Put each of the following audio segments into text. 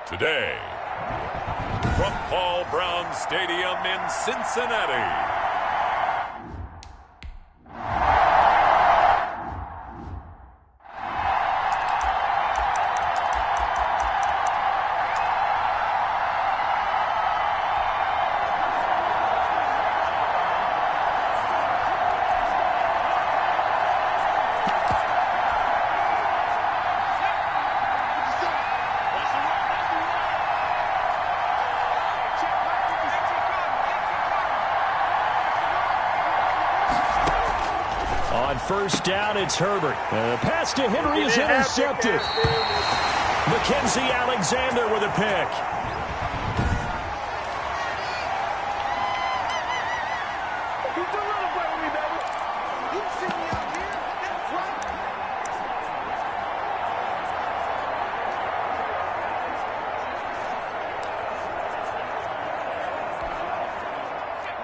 Today, from Paul Brown Stadium in Cincinnati, first down, it's Herbert. Pass to Henry is intercepted. Mackenzie Alexander with a pick.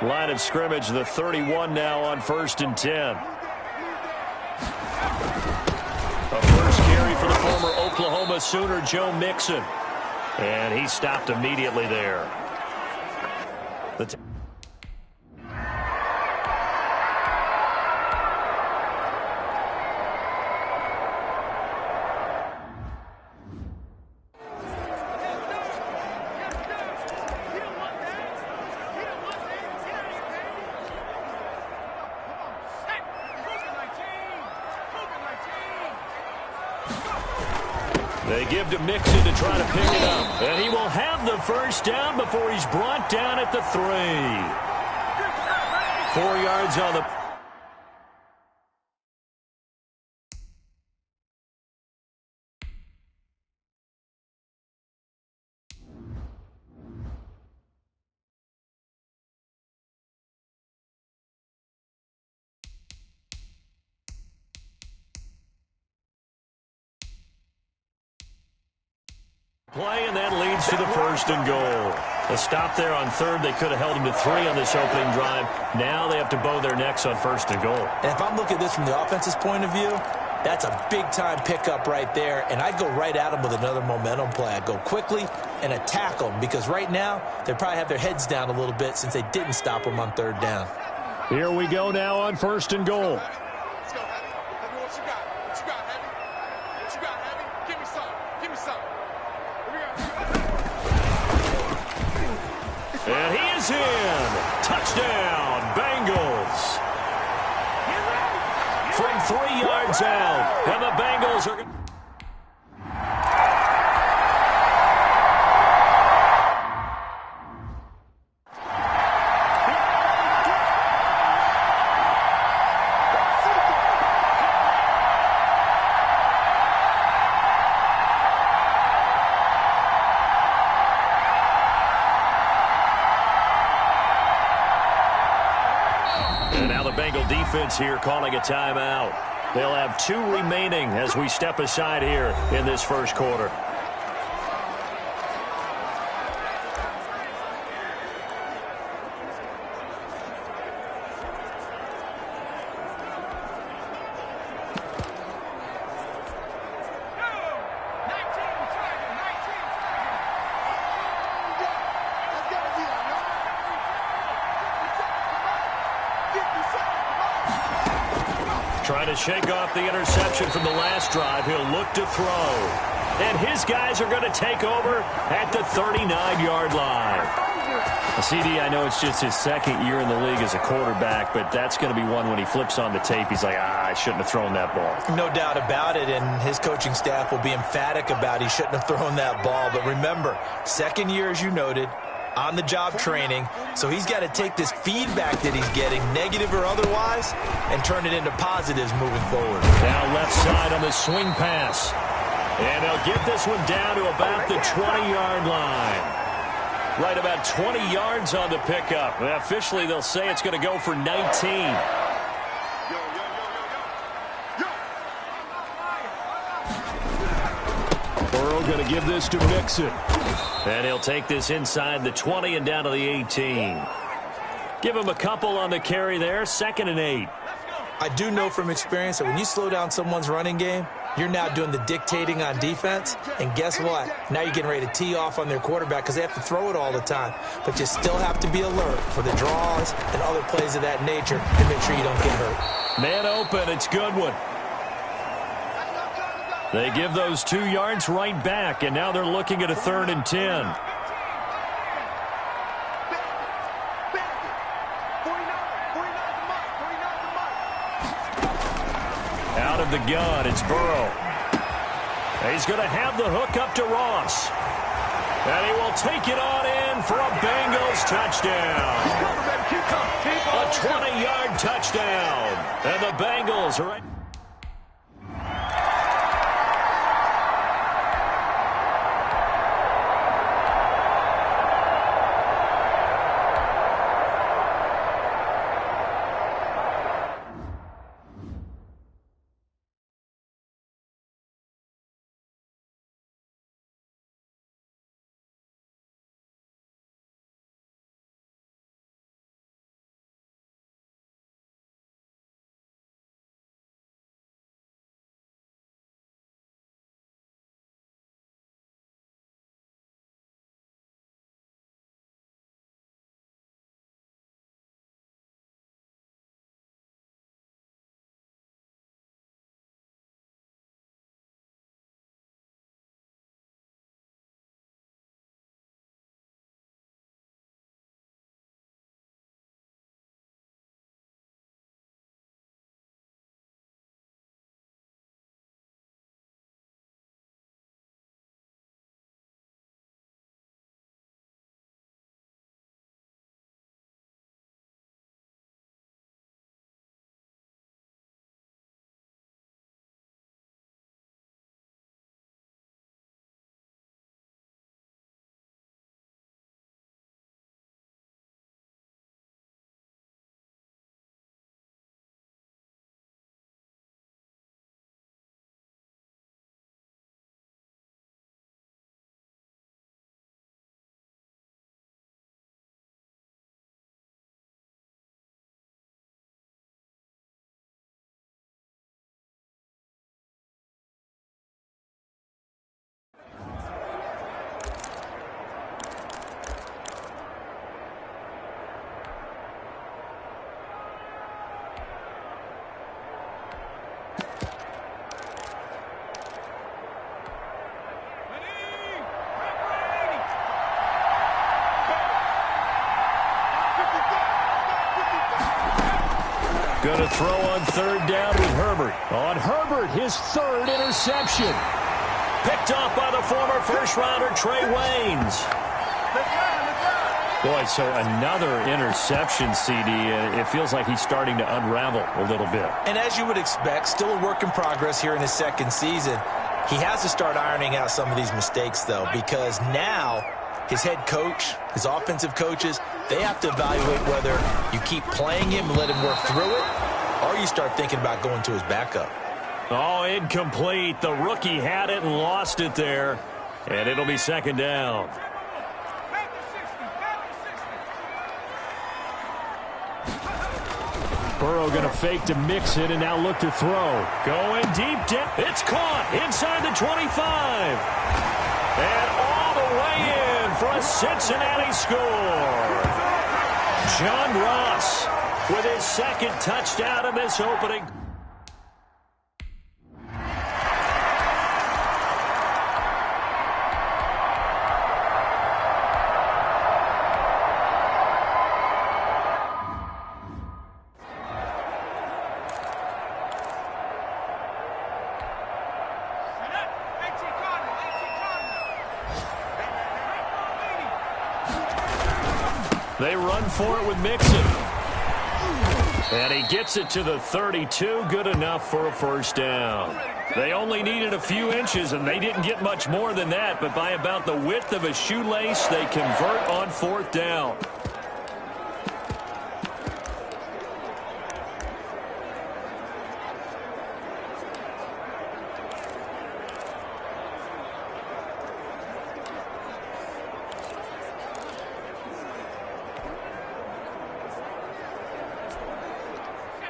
Line of scrimmage, the 31 now on 1st and 10. A first carry for the former Oklahoma Sooner, Joe Mixon. And he stopped immediately there. They give to Mixon to try to pick it up. And he will have the first down before he's brought down at the 3. 4 yards on the... play, and that leads to the 1st and goal. A stop there on 3rd. They could have held him to 3 on this opening drive. Now they have to bow their necks on 1st and goal. And if I'm looking at this from the offense's point of view, that's a big-time pickup right there, and I'd go right at them with another momentum play. I'd go quickly and attack them, because right now they probably have their heads down a little bit since they didn't stop them on 3rd down. Here we go now on 1st and goal. Let's go, Heavy. Heavy, what you got? What you got, Heavy? What you got, Heavy? Give me some. Give me some. And he is in. Touchdown, Bengals. From 3 yards out. And the Bengals are... And now the Bengal defense here calling a timeout. They'll have 2 remaining as we step aside here in this 1st quarter. Trying to shake off the interception from the last drive. He'll look to throw. And his guys are going to take over at the 39-yard line. CD, I know it's just his 2nd year in the league as a quarterback, but that's going to be one when he flips on the tape, he's like, I shouldn't have thrown that ball. No doubt about it, and his coaching staff will be emphatic about he shouldn't have thrown that ball. But remember, 2nd year, as you noted, on-the-job training, so he's got to take this feedback that he's getting, negative or otherwise, and turn it into positives moving forward. Now left side on the swing pass. And they'll get this one down to about the 20-yard line. Right about 20 yards on the pickup. And officially, they'll say it's going to go for 19. Burrow going to give this to Mixon. And he'll take this inside the 20 and down to the 18. Give him a couple on the carry there. 2nd and 8. I do know from experience that when you slow down someone's running game, You're now doing the dictating on defense, and guess what? Now you're getting ready to tee off on their quarterback because they have to throw it all the time. But you still have to be alert for the draws and other plays of that nature to make sure you don't get hurt. Man open, it's Goodwin. They give those 2 yards right back, and now they're looking at a 3rd and 10. Out of the gun, it's Burrow. He's going to have the hook up to Ross. And he will take it on in for a Bengals touchdown. A 20-yard touchdown. And the Bengals are right. Going to throw on 3rd down with Herbert. On Herbert, his 3rd interception. Picked off by the former first-rounder Trey Waynes. Boy, so another interception, CD. It feels like he's starting to unravel a little bit. And as you would expect, still a work in progress here in his 2nd season. He has to start ironing out some of these mistakes, though, because now his head coach, his offensive coaches, they have to evaluate whether you keep playing him and let him work through it, or you start thinking about going to his backup. Oh, incomplete. The rookie had it and lost it there, and it'll be 2nd down. Burrow going to fake to mix it and now look to throw. Going deep down. It's caught inside the 25. And all the way in for a Cincinnati score. John Ross with his 2nd touchdown in this opening. They run for it with Mixon. And he gets it to the 32. Good enough for a 1st down. They only needed a few inches, and they didn't get much more than that. But by about the width of a shoelace, they convert on 4th down.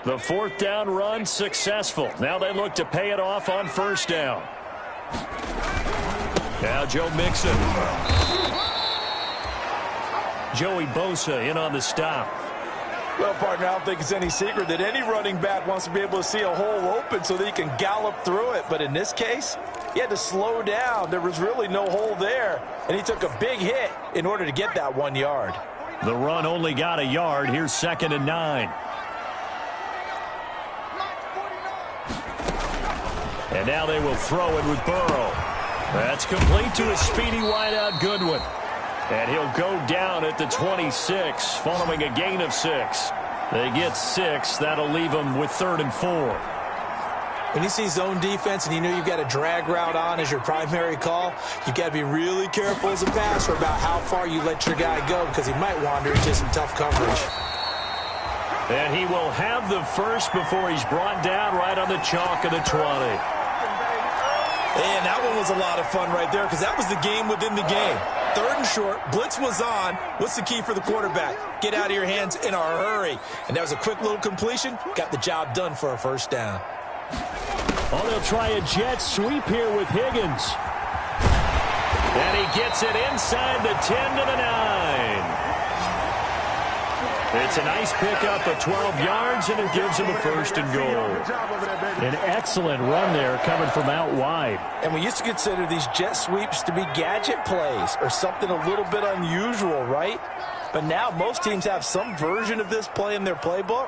The fourth down run successful. Now they look to pay it off on first down. Now Joe Mixon. Joey Bosa in on the stop. Well, partner, I don't think it's any secret that any running back wants to be able to see a hole open so that he can gallop through it. But in this case, he had to slow down. There was really no hole there, and he took a big hit in order to get that 1 yard. The run only got a yard. Here's 2nd and 9. And now they will throw it with Burrow. That's complete to a speedy wideout Goodwin. And he'll go down at the 26 following a gain of 6. They get 6. That'll leave them with 3rd and 4. When you see zone defense and you know you've got a drag route on as your primary call, you've got to be really careful as a passer about how far you let your guy go because he might wander into some tough coverage. And he will have the first before he's brought down right on the chalk of the 20. And that one was a lot of fun right there because that was the game within the game. 3rd and short, blitz was on. What's the key for the quarterback? Get out of your hands in a hurry. And that was a quick little completion. Got the job done for a first down. Oh, they'll try a jet sweep here with Higgins. And he gets it inside the 10 to the 9. It's a nice pickup of 12 yards, and it gives him a 1st and goal. An excellent run there coming from out wide. And we used to consider these jet sweeps to be gadget plays or something a little bit unusual, right? But now most teams have some version of this play in their playbook.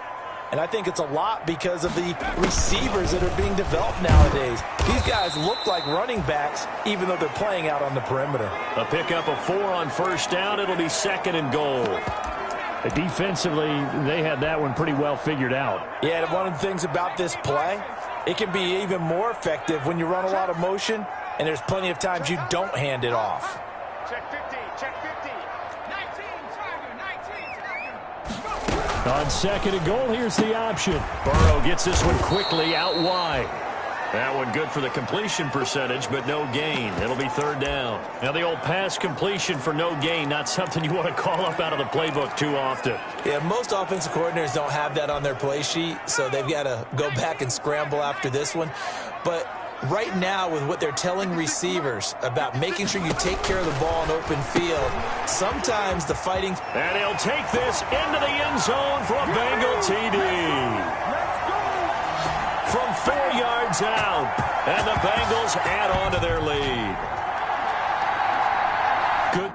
And I think it's a lot because of the receivers that are being developed nowadays. These guys look like running backs, even though they're playing out on the perimeter. A pickup of 4 on first down. It'll be 2nd and goal. Defensively, they had that one pretty well figured out. Yeah, and one of the things about this play, it can be even more effective when you run a lot of motion, and there's plenty of times you don't hand it off. Check 50, check 50. 19, target. On 2nd and goal, here's the option. Burrow gets this one quickly out wide. That one good for the completion percentage, but no gain. It'll be 3rd down. Now the old pass completion for no gain, not something you want to call up out of the playbook too often. Yeah, most offensive coordinators don't have that on their play sheet, so they've got to go back and scramble after this one. But right now, with what they're telling receivers about making sure you take care of the ball in open field, sometimes the fighting... And he'll take this into the end zone for a Bengal TD. From 4 yards out, and the Bengals add on to their lead. Good.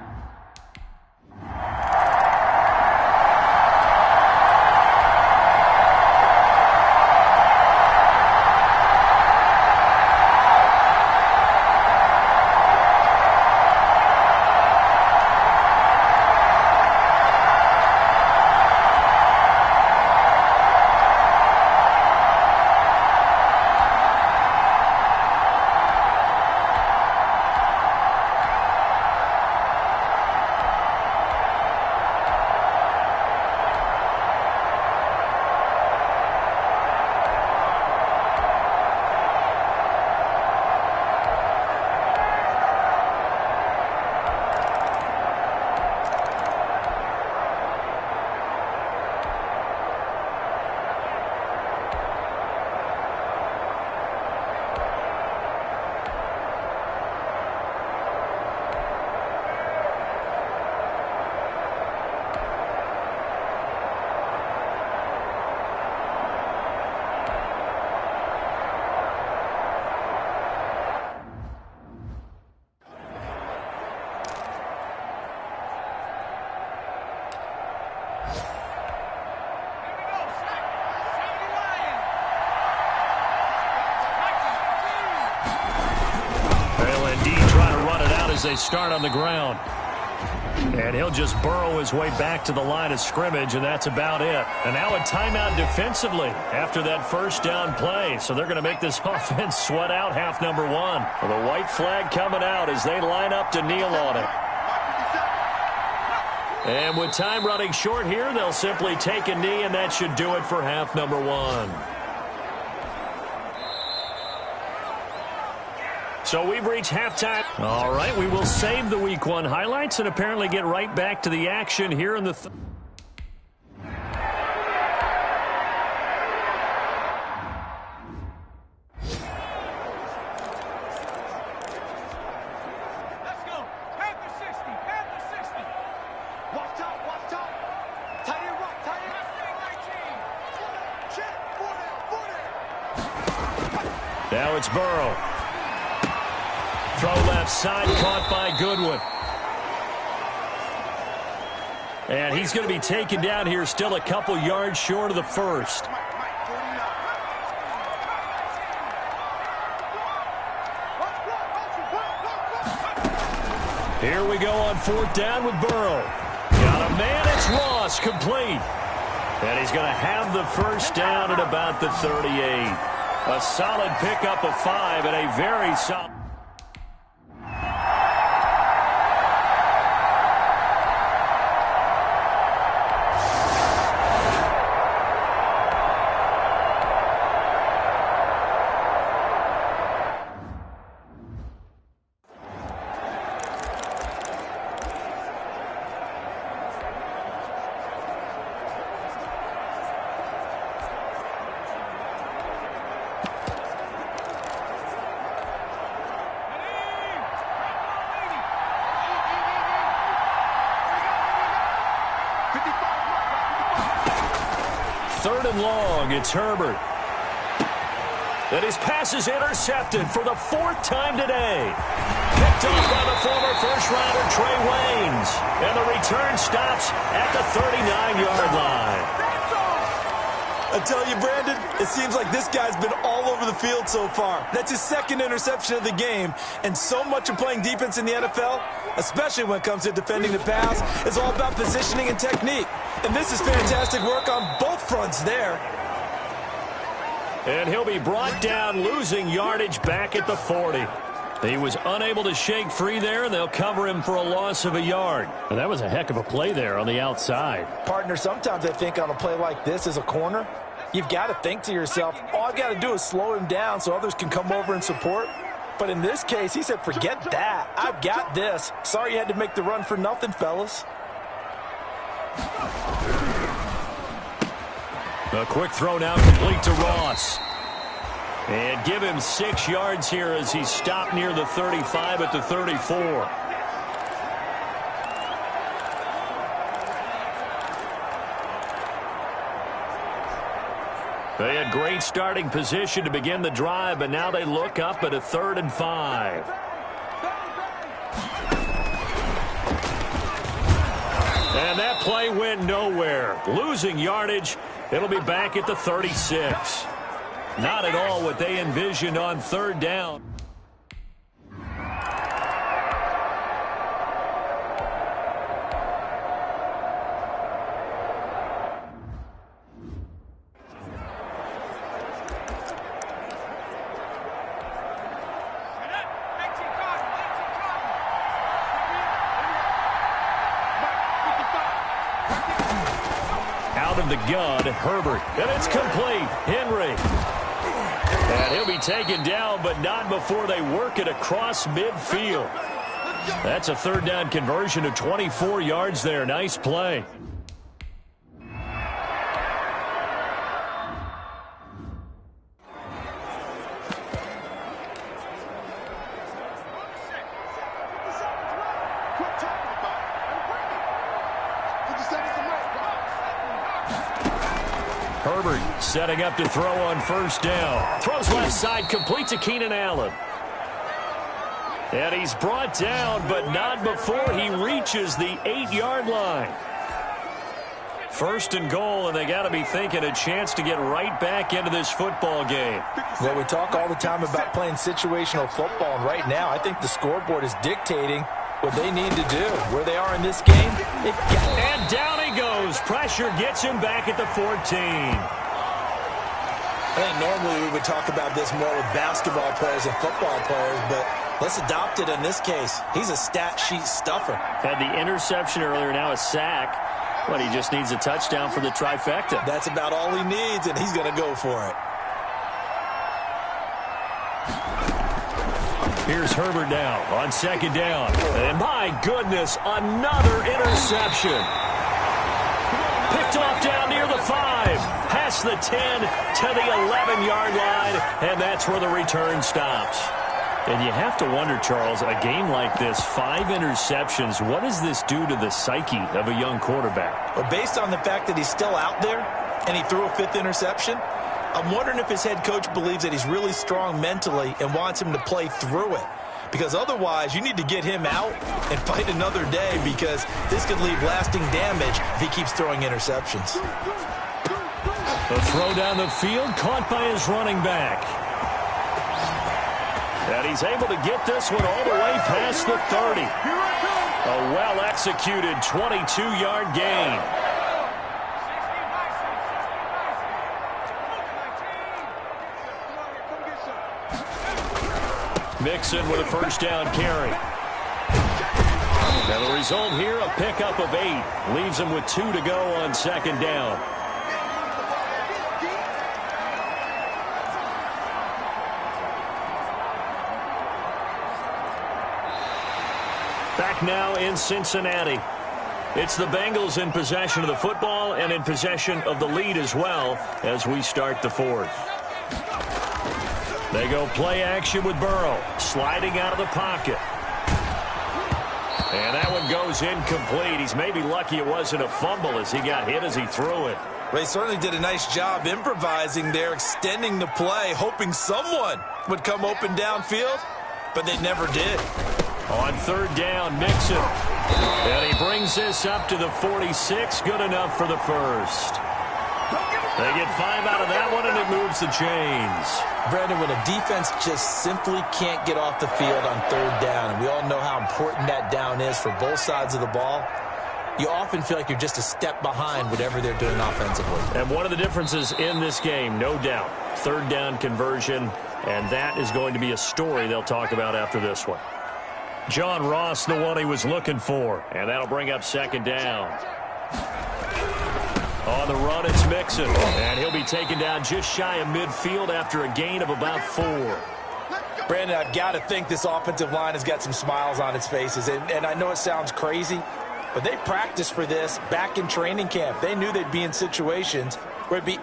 As they start on the ground. And he'll just burrow his way back to the line of scrimmage, and that's about it. And now a timeout defensively after that first down play. So they're going to make this offense sweat out half number 1. Well, the white flag coming out as they line up to kneel on it. And with time running short here, they'll simply take a knee, and that should do it for half number 1. So we've reached halftime. All right, we will save the Week 1 highlights and apparently get right back to the action here in the it's Burrow. Throw left side, caught by Goodwin. And he's going to be taken down here, still a couple yards short of the first. Here we go on fourth down with Burrow. Got a man, it's Ross, complete. And he's going to have the first down at about the 38. A solid pickup of 5 and a very solid. Third and long, it's Herbert. And his pass is intercepted for the 4th time today. Picked off by the former first-rounder Trey Waynes. And the return stops at the 39-yard line. I tell you, Brandon, it seems like this guy's been all over the field so far. That's his 2nd interception of the game. And so much of playing defense in the NFL, especially when it comes to defending the pass, is all about positioning and technique. And this is fantastic work on both fronts there. And he'll be brought down, losing yardage back at the 40. He was unable to shake free there, and they'll cover him for a loss of a yard. And that was a heck of a play there on the outside. Partner, sometimes I think on a play like this as a corner, you've got to think to yourself, all I've got to do is slow him down so others can come over and support. But in this case, he said, forget that. I've got this. Sorry you had to make the run for nothing, fellas. A quick throw now complete to Ross. And give him 6 yards here as he stopped near the 35 at the 34. They had great starting position to begin the drive, but now they look up at a 3rd and 5. And that play went nowhere. Losing yardage. It'll be back at the 36. Not at all what they envisioned on 3rd down. Out of the gun, Herbert. And it's complete. Henry. And he'll be taken down, but not before they work it across midfield. That's a 3rd down conversion of 24 yards there. Nice play. Herbert setting up to throw on 1st down. Throws left side, complete to Keenan Allen. And he's brought down, but not before he reaches the 8-yard line. 1st and goal, and they got to be thinking a chance to get right back into this football game. Well, we talk all the time about playing situational football, and right now I think the scoreboard is dictating what they need to do. Where they are in this game, and down he goes. Pressure gets him back at the 14. I think normally we would talk about this more with basketball players and football players, but let's adopt it in this case. He's a stat sheet stuffer. Had the interception earlier, now a sack. But he just needs a touchdown for the trifecta. That's about all he needs, and he's going to go for it. Here's Herbert now on 2nd down. And my goodness, another interception. Picked off down near the 5. Past the 10 to the 11-yard line. And that's where the return stops. And you have to wonder, Charles, a game like this, 5 interceptions, what does this do to the psyche of a young quarterback? Well, based on the fact that he's still out there and he threw a 5th interception, I'm wondering if his head coach believes that he's really strong mentally and wants him to play through it. Because otherwise, you need to get him out and fight another day, because this could leave lasting damage if he keeps throwing interceptions. The throw down the field, caught by his running back. And he's able to get this one all the way past the 30. A well-executed 22-yard gain. Mixon with a first down carry. And the result here, a pickup of 8. Leaves him with 2 to go on second down. Back now in Cincinnati. It's the Bengals in possession of the football and in possession of the lead as well as we start the fourth. They go play action with Burrow, sliding out of the pocket. And that one goes incomplete. He's maybe lucky it wasn't a fumble as he got hit as he threw it. They certainly did a nice job improvising there, extending the play, hoping someone would come open downfield, but they never did. On third down, Mixon. And he brings this up to the 46. Good enough for the first. They get 5 out of that one, and it moves the chains. Brandon, when a defense just simply can't get off the field on third down, and we all know how important that down is for both sides of the ball, you often feel like you're just a step behind whatever they're doing offensively. And one of the differences in this game, no doubt, third down conversion, and that is going to be a story they'll talk about after this one. John Ross, the one he was looking for, and that'll bring up second down. On the run, it's Mixon, and he'll be taken down just shy of midfield after a gain of about 4. Brandon, I've got to think this offensive line has got some smiles on its faces, and I know it sounds crazy, but they practiced for this back in training camp. They knew they'd be in situations where it'd be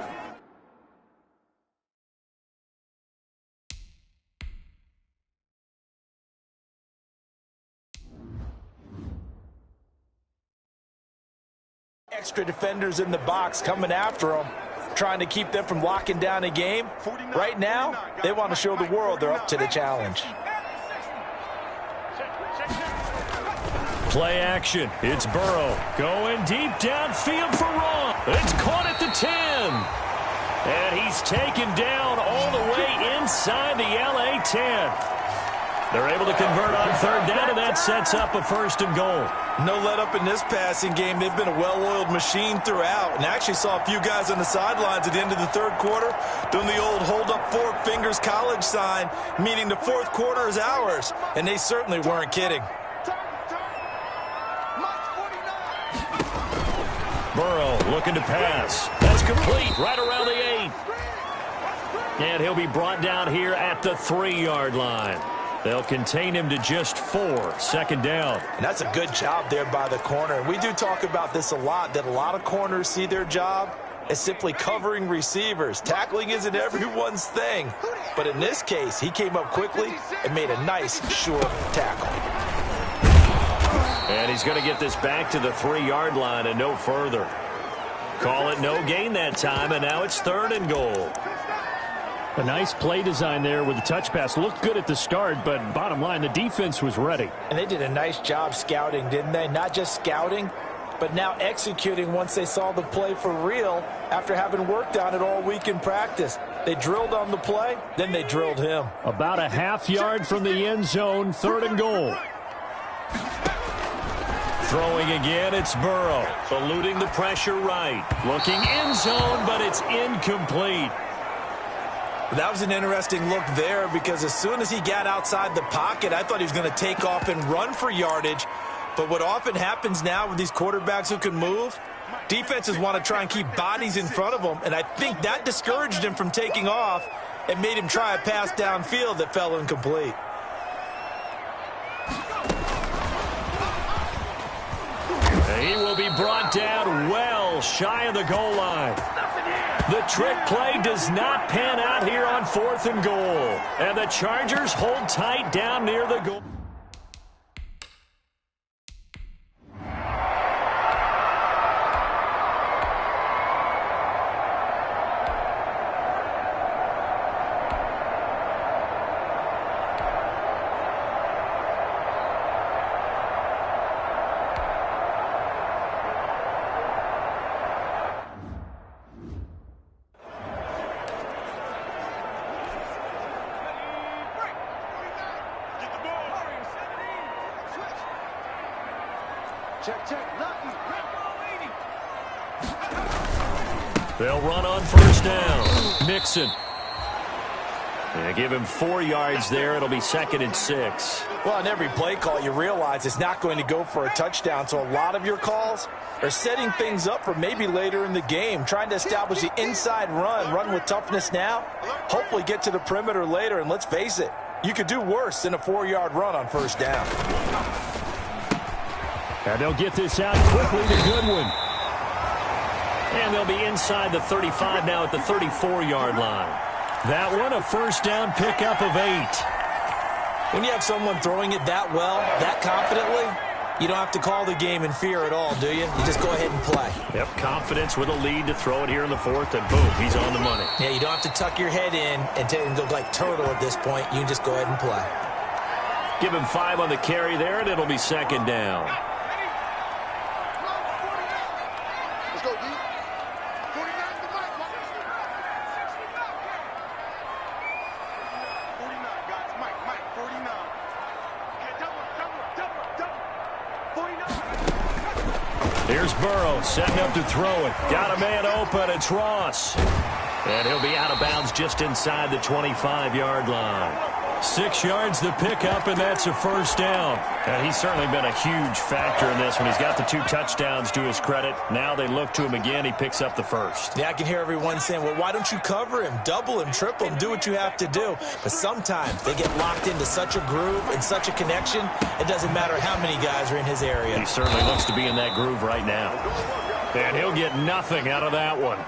extra defenders in the box coming after them, trying to keep them from locking down a game. Right now, they want to show the world they're up to the challenge. Play action. It's Burrow going deep downfield for Ron. It's caught at the 10. And he's taken down all the way inside the LA 10. They're able to convert on third down, and that sets up a first and goal. No let up in this passing game. They've been a well-oiled machine throughout, and I actually saw a few guys on the sidelines at the end of the third quarter doing the old hold up 4 fingers college sign, meaning the fourth quarter is ours, and they certainly weren't kidding. Burrow looking to pass. That's complete right around the 8. And he'll be brought down here at the 3-yard line. They'll contain him to just 4, second down. And that's a good job there by the corner. We do talk about this a lot, that a lot of corners see their job as simply covering receivers. Tackling isn't everyone's thing. But in this case, he came up quickly and made a nice, sure tackle. And he's going to get this back to the 3-yard line and no further. Call it no gain that time, and now it's third and goal. A nice play design there with the touch pass. Looked good at the start, but bottom line, the defense was ready. And they did a nice job scouting, didn't they? Not just scouting, but now executing once they saw the play for real after having worked on it all week in practice. They drilled on the play, then they drilled him. About a half yard from the end zone, third and goal. Throwing again, it's Burrow. Eluding the pressure right. Looking end zone, but it's incomplete. That was an interesting look there, because as soon as he got outside the pocket, I thought he was going to take off and run for yardage. But what often happens now with these quarterbacks who can move, defenses want to try and keep bodies in front of them, and I think that discouraged him from taking off and made him try a pass downfield that fell incomplete. He will be brought down well shy of the goal line. The trick play does not pan out here on fourth and goal. And the Chargers hold tight down near the goal. They'll run on first down. Mixon. They give him 4 yards there. It'll be 2nd and 6. Well, on every play call, you realize it's not going to go for a touchdown. So a lot of your calls are setting things up for maybe later in the game, trying to establish the inside run with toughness now, hopefully get to the perimeter later. And let's face it, you could do worse than a 4-yard run on first down. And they'll get this out quickly to Goodwin. And they'll be inside the 35 now at the 34-yard line. That one, a first down pickup of 8. When you have someone throwing it that well, that confidently, you don't have to call the game in fear at all, do you? You just go ahead and play. Yep, confidence with a lead to throw it here in the 4th, and boom, he's on the money. Yeah, you don't have to tuck your head in and go like turtle at this point. You can just go ahead and play. Give him 5 on the carry there, and it'll be 2nd down. Let's go, D. 49 to Mike. 49, guys. Mike, 49. Okay, double. 49. Here's Burrow setting up to throw it. Got a man open. It's Ross. And he'll be out of bounds just inside the 25-yard line. 6 yards to pick up, and that's a first down. And he's certainly been a huge factor in this one. He's got the 2 touchdowns to his credit. Now they look to him again. He picks up the first. Yeah, I can hear everyone saying, well, why don't you cover him, double him, triple him, do what you have to do. But sometimes they get locked into such a groove and such a connection, it doesn't matter how many guys are in his area. He certainly looks to be in that groove right now. And he'll get nothing out of that one.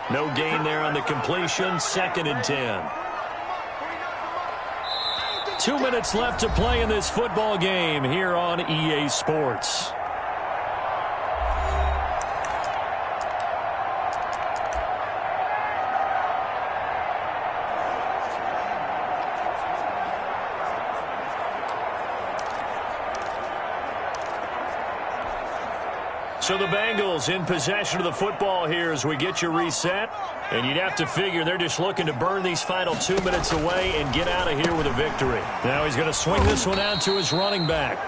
No gain there on the completion. 2nd and 10. 2 minutes left to play in this football game here on EA Sports. So the Bengals in possession of the football here as we get you reset. And you'd have to figure they're just looking to burn these final 2 minutes away and get out of here with a victory. Now he's going to swing this one out to his running back.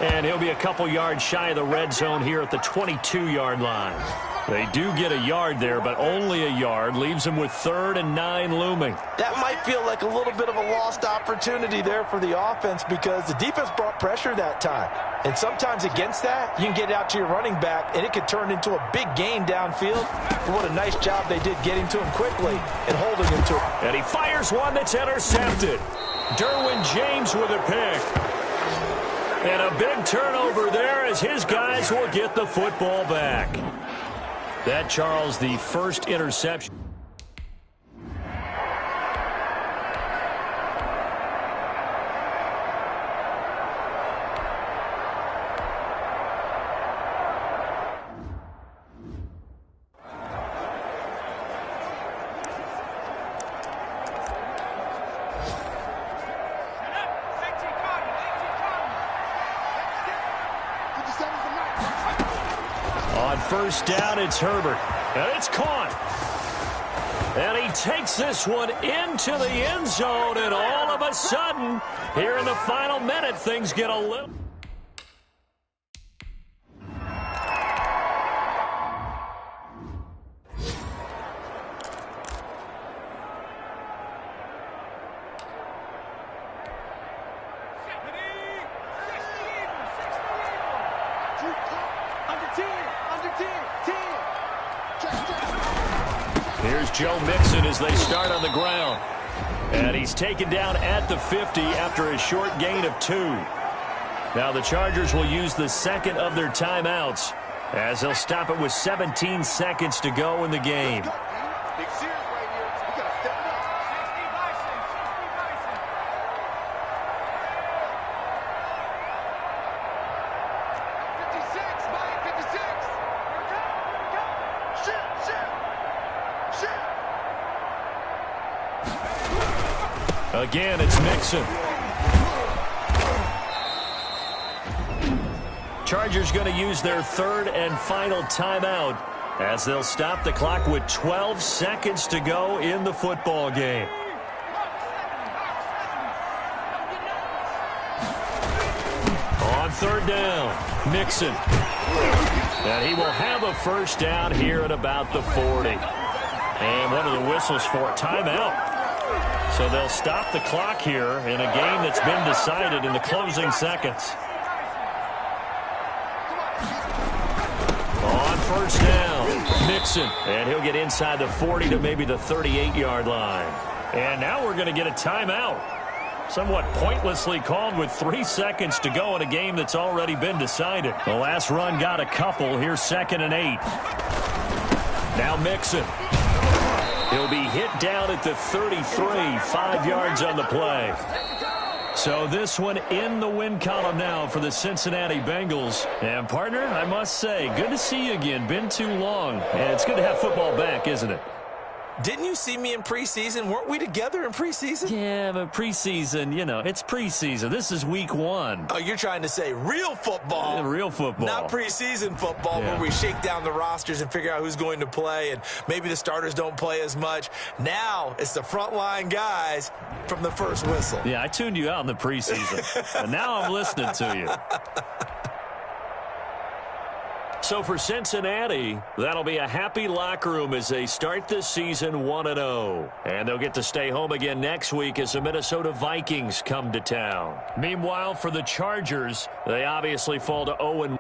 And he'll be a couple yards shy of the red zone here at the 22-yard line. They do get a yard there, but only a yard. Leaves them with 3rd and 9 looming. That might feel like a little bit of a lost opportunity there for the offense because the defense brought pressure that time. And sometimes against that, you can get out to your running back, and it could turn into a big gain downfield. But what a nice job they did getting to him quickly and holding him to him. And he fires one that's intercepted. Derwin James with a pick. And a big turnover there as his guys will get the football back. That, Charles, the first interception. First down, it's Herbert. And it's caught. And he takes this one into the end zone, and all of a sudden, here in the final minute, things get a little... Here's Joe Mixon as they start on the ground. And he's taken down at the 50 after a short gain of 2. Now the Chargers will use the second of their timeouts as they'll stop it with 17 seconds to go in the game. Again, it's Mixon. Chargers going to use their third and final timeout as they'll stop the clock with 12 seconds to go in the football game. On third down. Mixon. And he will have a first down here at about the 40. And one of the whistles for a timeout. So they'll stop the clock here in a game that's been decided in the closing seconds. On first down, Mixon. And he'll get inside the 40 to maybe the 38-yard line. And now we're going to get a timeout. Somewhat pointlessly called with 3 seconds to go in a game that's already been decided. The last run got a couple. Here's 2nd and 8. Now Mixon. He'll be hit down at the 33, 5 yards on the play. So this one in the win column now for the Cincinnati Bengals. And, partner, I must say, good to see you again. Been too long. And it's good to have football back, isn't it? Didn't you see me in preseason? Weren't we together in preseason? Yeah, but preseason, you know, it's preseason. This is week 1. Oh, you're trying to say real football. Yeah, real football. Not preseason football where we shake down the rosters and figure out who's going to play, and maybe the starters don't play as much. Now it's the frontline guys from the first whistle. Yeah, I tuned you out in the preseason, and now I'm listening to you. So for Cincinnati, that'll be a happy locker room as they start this season 1-0. And they'll get to stay home again next week as the Minnesota Vikings come to town. Meanwhile, for the Chargers, they obviously fall to 0-1.